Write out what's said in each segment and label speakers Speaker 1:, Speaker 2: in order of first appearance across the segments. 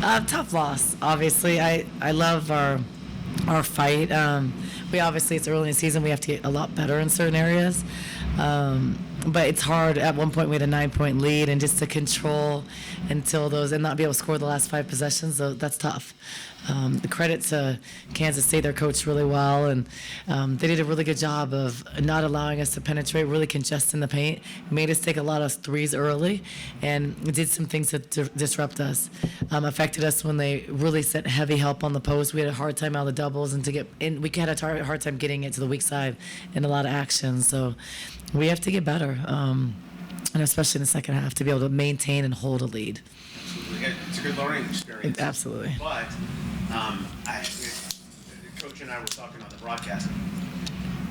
Speaker 1: Tough loss, obviously. I love our fight. We obviously, it's early in the season. We have to get a lot better in certain areas. But it's hard. At one point, we had a 9-point lead, and just to control until those and not be able to score the last 5 possessions, that's tough. The credit to Kansas State, they're coached really well, and they did a really good job of not allowing us to penetrate, really congesting the paint, made us take a lot of threes early, and did some things to disrupt us. Affected us when they really sent heavy help on the post. We had a hard time out of the doubles, and we had a hard time getting it to the weak side in a lot of actions. So we have to get better, and especially in the second half, to be able to maintain and hold a lead.
Speaker 2: It's a good learning experience.
Speaker 1: Absolutely.
Speaker 2: But Coach and I were talking on the broadcast.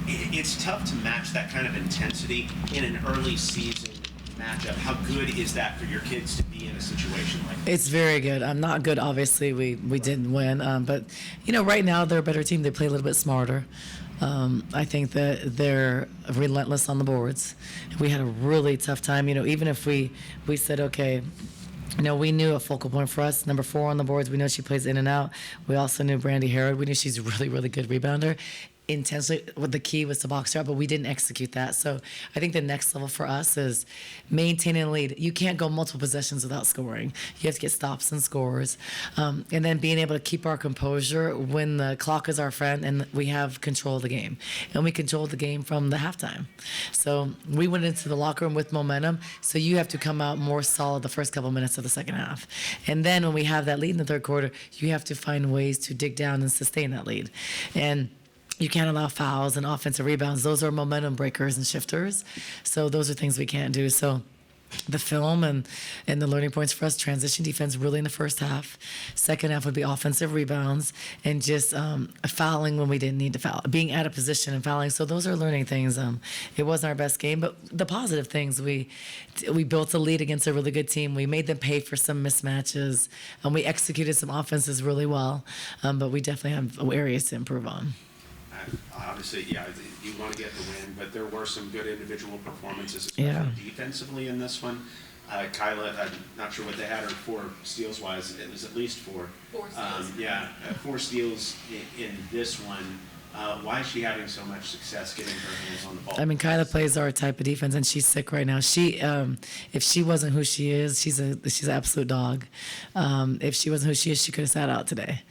Speaker 2: It's tough to match that kind of intensity in an early season matchup. How good is that for your kids to be in a situation like that?
Speaker 1: It's very good. I'm not good. Obviously, we didn't win, but right now they're a better team. They play a little bit smarter. I think that they're relentless on the boards. We had a really tough time. Even if we said, okay, we knew a focal point for us, number 4 on the boards. We know she plays in and out. We also knew Brandy Harrod. We knew she's a really, really good rebounder. Intensely, what the key was to box her up, but we didn't execute that. So I think the next level for us is maintaining a lead. You can't go multiple possessions without scoring. You have to get stops and scores. And then being able to keep our composure when the clock is our friend and we have control of the game. And we controlled the game from the halftime. So we went into the locker room with momentum. So you have to come out more solid the first couple minutes of the second half. And then when we have that lead in the third quarter, you have to find ways to dig down and sustain that lead. And you can't allow fouls and offensive rebounds. Those are momentum breakers and shifters. So those are things we can't do. So the film and the learning points for us, transition defense really in the first half. Second half would be offensive rebounds and just fouling when we didn't need to foul, being out of position and fouling. So those are learning things. It wasn't our best game, but the positive things, we built a lead against a really good team. We made them pay for some mismatches, and we executed some offenses really well, but we definitely have areas to improve on.
Speaker 2: Obviously, yeah, you want to get the win, but there were some good individual performances, especially defensively in this one. Kyla, I'm not sure what they had her for steals-wise. It was at least 4.
Speaker 3: 4 steals.
Speaker 2: 4 steals in this one. Why is she having so much success getting her hands on the ball?
Speaker 1: I mean, Kyla plays our type of defense, and she's sick right now. She, if she wasn't who she is, she's an absolute dog. If she wasn't who she is, she could have sat out today.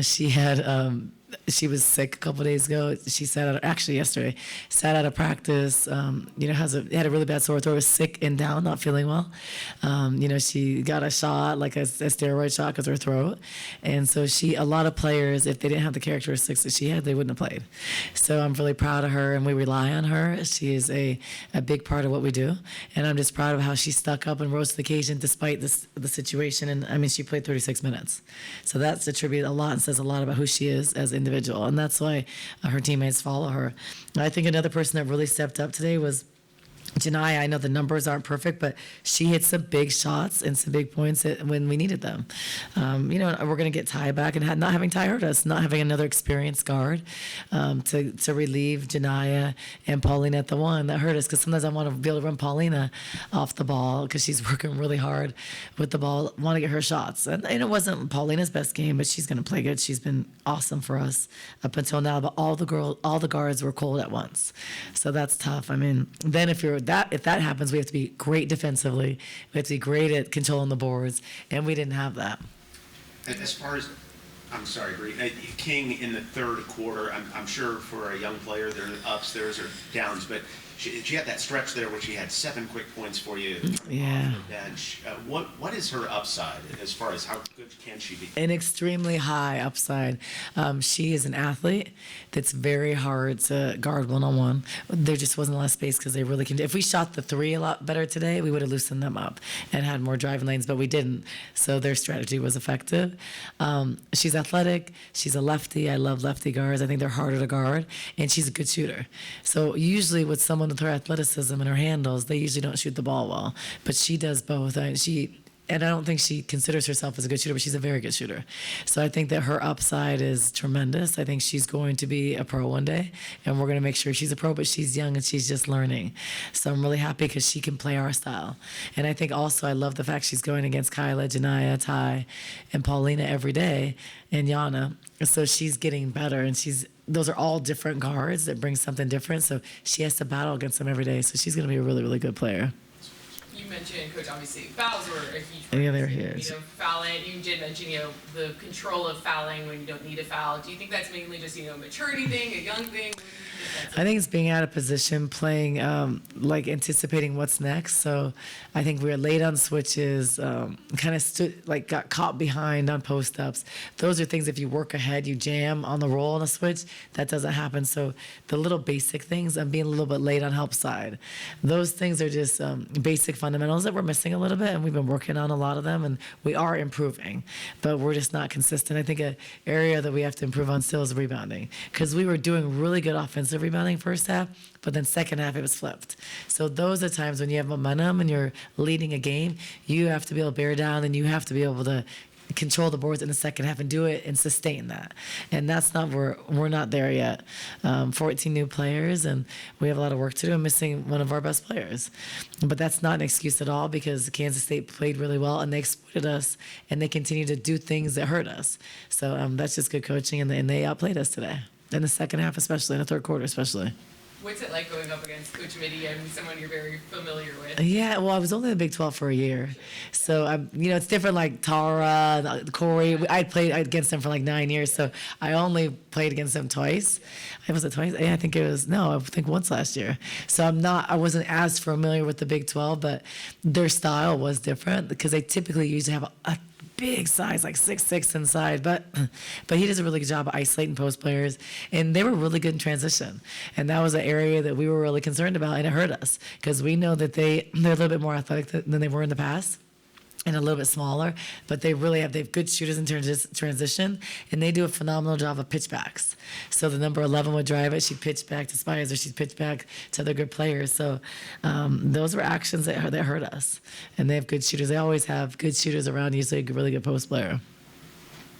Speaker 1: She had. She was sick a couple of days ago. She yesterday, sat out of practice. Had a really bad sore throat. Was sick and down, not feeling well. She got a shot, like a steroid shot, because of her throat. And so a lot of players, if they didn't have the characteristics that she had, they wouldn't have played. So I'm really proud of her, and we rely on her. She is a big part of what we do, and I'm just proud of how she stuck up and rose to the occasion despite the situation. And I mean, she played 36 minutes, so that's attributed a lot and says a lot about who she is as an individual, and that's why her teammates follow her. I think another person that really stepped up today was Janiyah. I know the numbers aren't perfect, but she hit some big shots and some big points when we needed them. We're going to get Ty back, and not having Ty hurt us, not having another experienced guard to relieve Janiyah and Paulina at the one that hurt us, because sometimes I want to be able to run Paulina off the ball because she's working really hard with the ball, want to get her shots. And it wasn't Paulina's best game, but she's going to play good. She's been awesome for us up until now, but all the guards were cold at once. So that's tough. I mean, then if that happens, we have to be great defensively. We have to be great at controlling the boards, and we didn't have that.
Speaker 2: As far as, I'm sorry, Bree, King in the third quarter, I'm sure for a young player, there are ups, there's are downs, but she had that stretch there where she had 7 quick points for you off the bench. What is her upside as far as how good can she be?
Speaker 1: An extremely high upside. She is an athlete that's very hard to guard one-on-one. There just wasn't a lot of space because they really can. If we shot the 3 a lot better today, we would have loosened them up and had more driving lanes, but we didn't. So their strategy was effective. She's athletic. She's a lefty. I love lefty guards. I think they're harder to guard, and she's a good shooter. So usually with someone with her athleticism and her handles, they usually don't shoot the ball well, but she does both. She and I don't think she considers herself as a good shooter, but she's a very good shooter. So I think that her upside is tremendous. I think she's going to be a pro one day, and we're going to make sure she's a pro, but she's young and she's just learning. So I'm really happy because she can play our style. And I think also I love the fact she's going against Kyla, Janaya, Ty, and Paulina every day, and Yana. So she's getting better, and those are all different guards that bring something different. So she has to battle against them every day. So she's going to be a really, really good player.
Speaker 3: You mentioned, Coach, obviously fouls were a huge
Speaker 1: Yeah,
Speaker 3: part
Speaker 1: they're
Speaker 3: of this.
Speaker 1: huge.
Speaker 3: You know, fouling. You did mention, the control of fouling when you don't need a foul. Do you think that's mainly just, a maturity thing, a young thing? What do you think that's
Speaker 1: I think it's being out of position, playing, anticipating what's next. So I think we were late on switches, kind of got caught behind on post ups. Those are things, if you work ahead, you jam on the roll on a switch, that doesn't happen. So the little basic things, I'm being a little bit late on help side. Those things are just basic fundamentals that we're missing a little bit, and we've been working on a lot of them, and we are improving, but we're just not consistent. I think an area that we have to improve on still is rebounding, because we were doing really good offensive rebounding first half, but then second half it was flipped. So those are times when you have momentum and you're leading a game, you have to be able to bear down, and you have to be able to control the boards in the second half and do it and sustain that. And that's not where we're not there yet. 14 new players, and we have a lot of work to do. I'm missing one of our best players. But that's not an excuse at all, because Kansas State played really well and they exploited us, and they continue to do things that hurt us. So that's just good coaching, and they outplayed us today. In the second half especially, in the third quarter especially.
Speaker 3: What's it like going up against Coach Mitty and someone you're very familiar with?
Speaker 1: Yeah, well, I was only in the Big 12 for a year. So, it's different, like Tara, Corey. I played against them for like 9 years, so I only played against them twice. Was it twice? Yeah, I think once last year. So I wasn't as familiar with the Big 12, but their style was different, because they typically usually have a big size, like 6'6" inside, but he does a really good job of isolating post players, and they were really good in transition, and that was an area that we were really concerned about, and it hurt us because we know that they're a little bit more athletic than they were in the past, and a little bit smaller, but they have good shooters in transition, and they do a phenomenal job of pitchbacks. So the number 11 would drive it, she'd pitch back to Spires, or she'd pitch back to other good players. So those were actions that hurt us, and they have good shooters. They always have good shooters around, usually a really good post player.